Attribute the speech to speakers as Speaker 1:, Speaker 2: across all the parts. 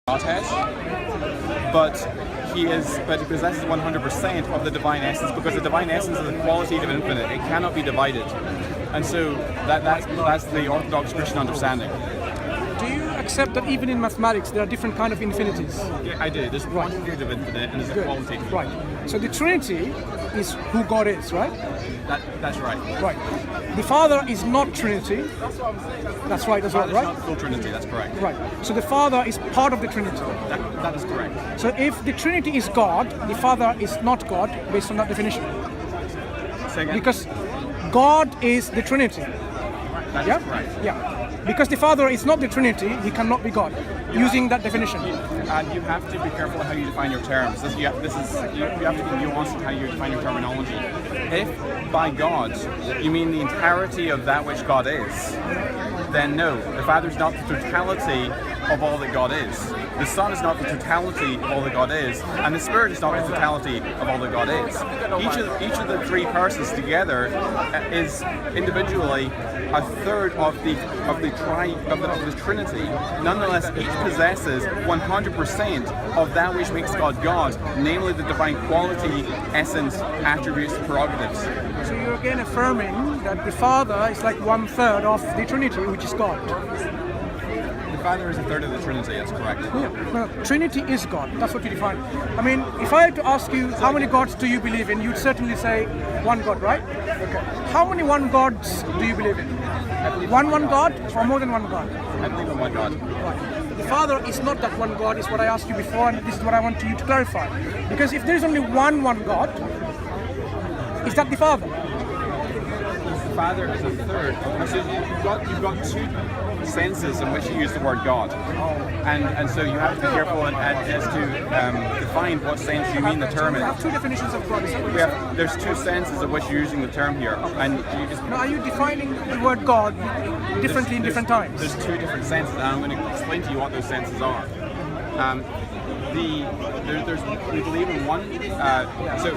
Speaker 1: Godhead, but he possesses 100% of the divine essence, because the divine essence is the qualitative infinite. It cannot be divided, and so that's the Orthodox Christian understanding.
Speaker 2: Do you accept that even in mathematics there are different kind of infinities?
Speaker 1: Yeah, I do. There's a quantitative infinite and there's a qualitative.
Speaker 2: Right. So the Trinity is who God is, right?
Speaker 1: That's right.
Speaker 2: Right. The Father is not Trinity. That's right as well, right?
Speaker 1: Not full Trinity. That's correct.
Speaker 2: Right. So the Father is part of the Trinity.
Speaker 1: That is correct.
Speaker 2: So if the Trinity is God, the Father is not God based on that definition.
Speaker 1: Say again?
Speaker 2: Because God is the Trinity.
Speaker 1: That is correct.
Speaker 2: Yeah. Because the Father is not the Trinity, he cannot be God, using that definition.
Speaker 1: And you have to be careful how you define your terms. You have to be nuanced in how you define your terminology. If by God you mean the entirety of that which God is, then no, the Father is not the totality of all that God is. The Son is not the totality of all that God is, and the Spirit is not the totality of all that God is. Each of the three persons together is individually a third of the Trinity. Nonetheless, each possesses 100% of that which makes God God, namely the divine quality, essence, attributes, prerogatives.
Speaker 2: So you're again affirming that the Father is like 1/3 of the Trinity, which is God.
Speaker 1: The Father is a third of the Trinity, that's correct.
Speaker 2: Yeah. Well, Trinity is God. That's what you define. I mean, if I had to ask you how many gods do you believe in, you'd certainly say one God, right? Okay. How many one gods do you believe in? One God or more than one God?
Speaker 1: I believe in one God.
Speaker 2: Right. The Father is not that one God, is what I asked you before, and this is what I want you to clarify. Because if there is only one God, is that the Father?
Speaker 1: The Father is a third. So you've got two senses in which you use the word God, and so you have to be careful as to define what sense you mean the term in.
Speaker 2: We have two definitions of God.
Speaker 1: There's two senses in which you're using the term here, and you just.
Speaker 2: Now, are you defining the word God differently in different times?
Speaker 1: There's two different senses, and I'm going to explain to you what those senses are. We believe in one. So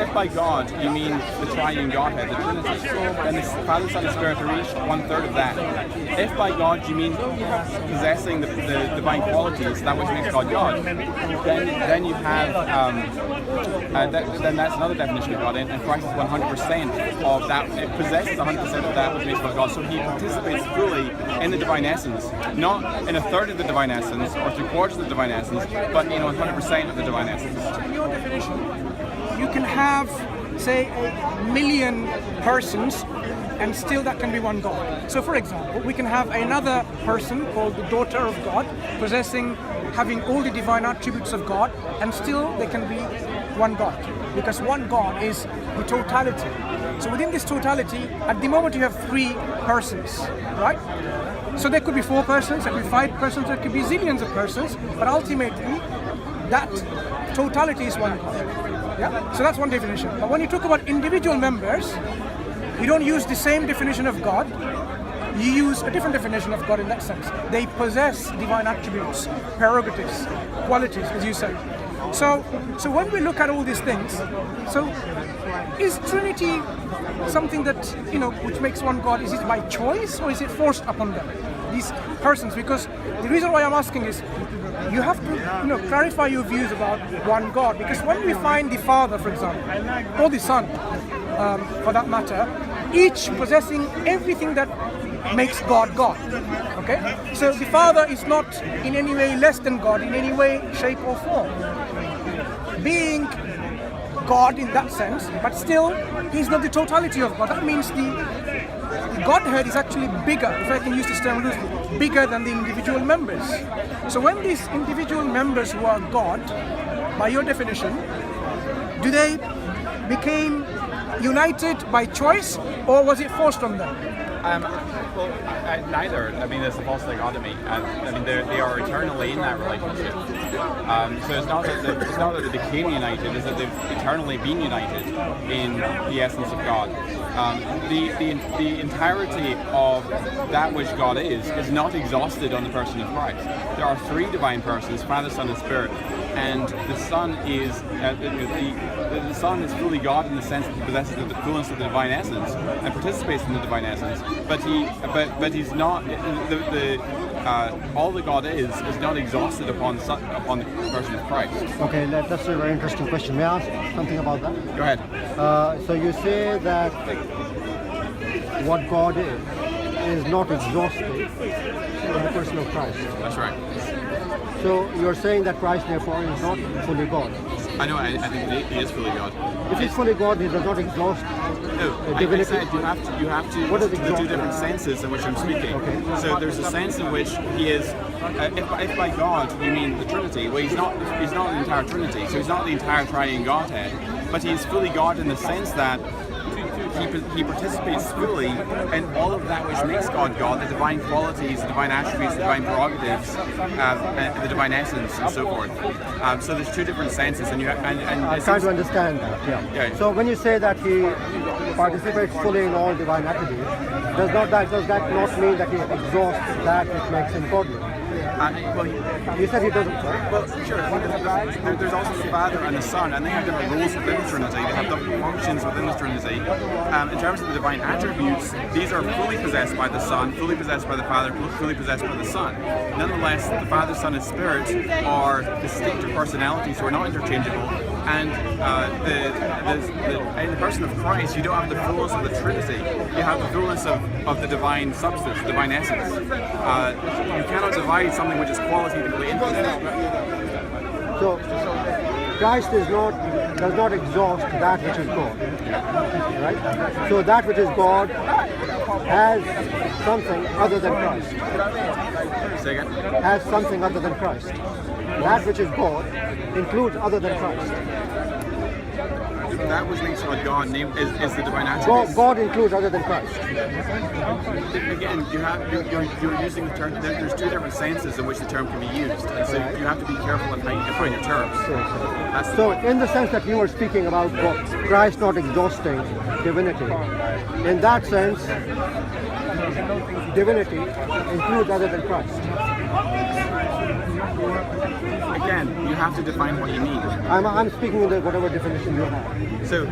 Speaker 1: if by God you mean the triune Godhead, the Trinity, then the Father, Son, and Spirit are each 1/3 of that. If by God you mean possessing the divine qualities, that which makes God God, then you have then that's another definition of God. And Christ is 100% of that. It possesses 100% of that which makes God God. So he participates fully in the divine essence, not in a third of the divine essence or 3/4 of the divine essence, but in 100% of the divine essence.
Speaker 2: In your definition, you can have, say, 1 million persons, and still that can be one God. So, for example, we can have another person called the daughter of God, having all the divine attributes of God, and still they can be one God, because one God is the totality. So within this totality, at the moment you have 3 persons, right? So there could be 4 persons, there could be 5 persons, there could be zillions of persons, but ultimately that totality is one God. Yeah? So that's one definition. But when you talk about individual members, you don't use the same definition of God. You use a different definition of God in that sense. They possess divine attributes, prerogatives, qualities, as you said. So when we look at all these things, so is Trinity something that, which makes one God? Is it by choice or is it forced upon them, these persons? Because the reason why I'm asking is, you have to, clarify your views about one God. Because when we find the Father, for example, or the Son, for that matter, each possessing everything that makes God God. Okay? So the Father is not in any way less than God, in any way, shape or form. Being God in that sense, but still, he's not the totality of God. That means the Godhead is actually bigger, if I can use this term loosely, bigger than the individual members. So when these individual members who are God, by your definition, do they became united by choice, or was it forced on them?
Speaker 1: Neither. I mean, it's a false dichotomy. I mean, they are eternally in that relationship. So it's not that they became united; it's that they've eternally been united in the essence of God. The entirety of that which God is not exhausted on the person of Christ. There are 3 divine persons: Father, Son, and Spirit, and the Son is the Son is fully God in the sense that he possesses the fullness of the divine essence and participates in the divine essence. But he's not the all that God is not exhausted upon the person of Christ.
Speaker 3: Okay, that's a very interesting question. May I ask something about that?
Speaker 1: Go ahead.
Speaker 3: So you say that what God is not exhausted in the person of Christ.
Speaker 1: That's right.
Speaker 3: So you're saying that Christ therefore is not fully God.
Speaker 1: I know. I think he is fully God.
Speaker 3: If he's fully God, he does not exhaust
Speaker 1: No,
Speaker 3: divinity.
Speaker 1: I said you have to
Speaker 3: What is
Speaker 1: the
Speaker 3: exhausted?
Speaker 1: two different senses in which I'm speaking.
Speaker 3: Okay.
Speaker 1: So there's a sense in which he is. If by God you mean the Trinity, well, he's not the entire Trinity. So he's not the entire triune Godhead, but he's fully God in the sense that he participates fully in all of that which makes God God, the divine qualities, the divine attributes, the divine prerogatives, and the divine essence, and so forth. So there's two different senses, and
Speaker 3: I'm trying to understand that. Yeah. So when you say that he participates fully in all divine attributes, does that not mean that he exhausts that which makes him godly?
Speaker 1: Well,
Speaker 3: You said he doesn't, right?
Speaker 1: well, sure. There's also the Father and the Son, and they have different roles within the Trinity. They have different functions within the Trinity. In terms of the divine attributes, these are fully possessed by the Son, fully possessed by the Father, fully possessed by the Son. Nonetheless, the Father, Son, and Spirit are distinctive personalities who are not interchangeable. And in the person of Christ, you don't have the fullness of the Trinity. You have the fullness of the divine substance, the divine essence. You cannot divide something which is qualitatively infinite.
Speaker 3: So Christ does not exhaust that which is God, right? So that which is God has something other than Christ.
Speaker 1: Say again?
Speaker 3: Has something other than Christ. That which is God includes other than Christ.
Speaker 1: That which makes God God is the divine attributes.
Speaker 3: God includes other than Christ.
Speaker 1: Again, you're using the term. There's two different senses in which the term can be used, and so you have to be careful in how you define your terms. That's the
Speaker 3: So
Speaker 1: point.
Speaker 3: in the sense that you were speaking about Christ not exhausting divinity, in that sense, divinity includes other than Christ.
Speaker 1: Again, you have to define what you mean.
Speaker 3: I'm speaking in whatever definition you have.
Speaker 1: So,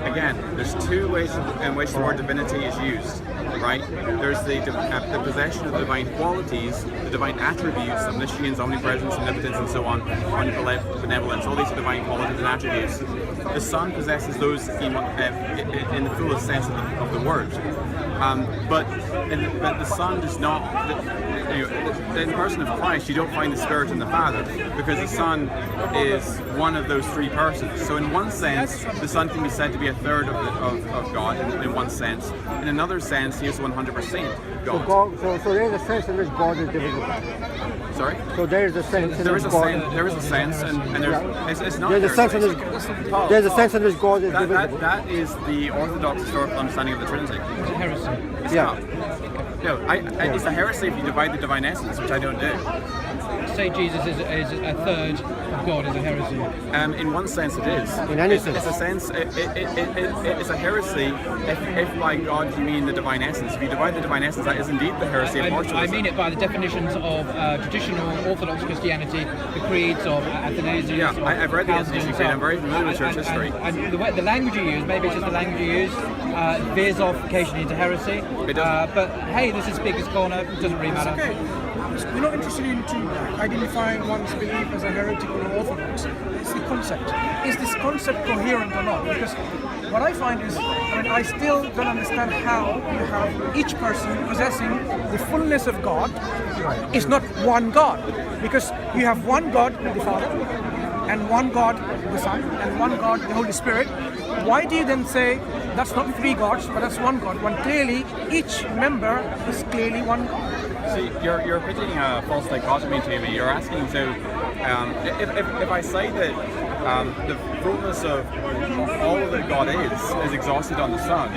Speaker 1: again, there's two ways in which the word divinity is used, right? There's the possession of the divine qualities, the divine attributes, omniscience, omnipresence, omnipotence, and so on, benevolence, all these are divine qualities and attributes. The Son possesses those in the fullest sense of the word. But the Son does not. In the person of Christ, you don't find the Spirit in the Father, because the Son is one of those three persons. So in one sense, the Son can be said to be a third of God in one sense. In another sense, he is 100% God.
Speaker 3: So there is a sense in which God is divisible.
Speaker 1: Sorry?
Speaker 3: So there is a sense in
Speaker 1: There
Speaker 3: which
Speaker 1: is a
Speaker 3: God
Speaker 1: sense, there is a sense, and there's it's not.
Speaker 3: there's a sense in which there's a sense in which God is divisible.
Speaker 1: That is the Orthodox historical understanding of the Trinity.
Speaker 4: It's a heresy.
Speaker 1: It's not. No, it's a heresy if you divide the divine essence, which I don't do.
Speaker 4: Say Jesus is a third of God is a heresy.
Speaker 1: In one sense, it is.
Speaker 3: In any
Speaker 1: It's
Speaker 3: sense.
Speaker 1: a sense. It's a heresy if by God you mean the divine essence. If you divide the divine essence, that is indeed the heresy of
Speaker 4: I
Speaker 1: partialism.
Speaker 4: mean it by the definitions of traditional Orthodox Christianity, the creeds of Athanasius.
Speaker 1: Yeah, I've read the
Speaker 4: Calvin,
Speaker 1: Athanasian
Speaker 4: and
Speaker 1: Creed.
Speaker 4: so
Speaker 1: I'm very familiar with church history.
Speaker 4: And the language you use, maybe it's just the language you use, veers off occasionally into heresy.
Speaker 1: It does.
Speaker 4: But hey, this is Speaker's Corner. It doesn't really matter.
Speaker 2: Okay. We're not interested in identifying one's belief as a heretical or orthodox. It's the concept. Is this concept coherent or not? Because what I find is, I still don't understand how you have each person possessing the fullness of God. It's not one God. Because you have one God, the Father, and one God, the Son, and one God, the Holy Spirit. Why do you then say that's not three gods, but that's one God, when clearly each member is clearly one God?
Speaker 1: See, you're pitching a false dichotomy to me. You're asking, so if I say that the fullness of all that God is exhausted on the Son,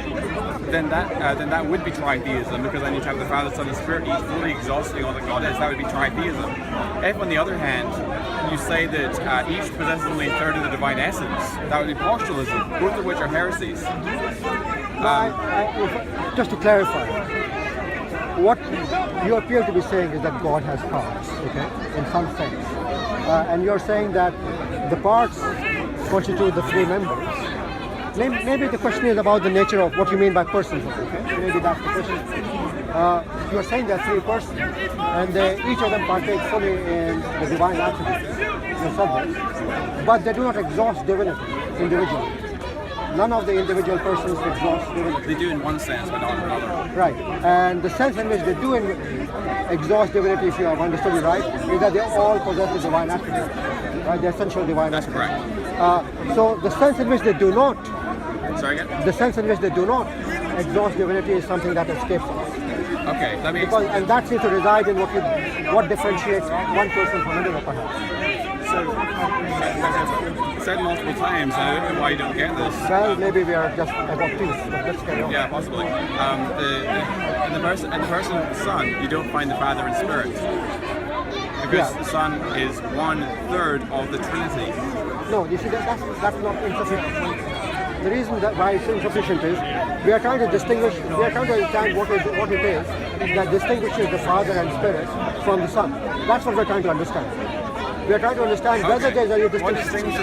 Speaker 1: then that would be tritheism, because I need to have the Father, Son, and Spirit each fully exhausting all that God is. That would be tritheism. If, on the other hand, you say that each possesses only a third of the divine essence, that would be partialism, both of which are heresies.
Speaker 3: Just to clarify, what you appear to be saying is that God has parts, okay, in some sense. And you're saying that the parts constitute the three members. Maybe the question is about the nature of what you mean by persons, okay? Maybe that's the question. you're saying there are three persons, and each of them partake fully in the divine attributes, the subjects, but they do not exhaust divinity individually. None of the individual persons exhaust divinity.
Speaker 1: They do in one sense, but not in another.
Speaker 3: Right, and the sense in which they do exhaust divinity, if you have understood it right, is that they all possess the divine attributes, right? The essential divine
Speaker 1: That's
Speaker 3: attributes.
Speaker 1: correct.
Speaker 3: So the sense in which they do not,
Speaker 1: Sorry again?
Speaker 3: the sense in which they do not exhaust divinity is something that escapes us.
Speaker 1: Okay, let me
Speaker 3: And that seems to reside in what differentiates one person from another, perhaps.
Speaker 1: So, said multiple times, I don't know why you don't get this.
Speaker 3: Well, maybe we are just obtuse, but let's carry on.
Speaker 1: Yeah, possibly. In the person of the Son, you don't find the Father and Spirit. Because the Son is 1/3 of the Trinity.
Speaker 3: No, you see, that's not insufficient. The reason why it's insufficient is we are trying to distinguish, we are trying to understand what it is that distinguishes the Father and Spirit from the Son. That's what we're trying to understand. We are trying to understand whether there's any distinction.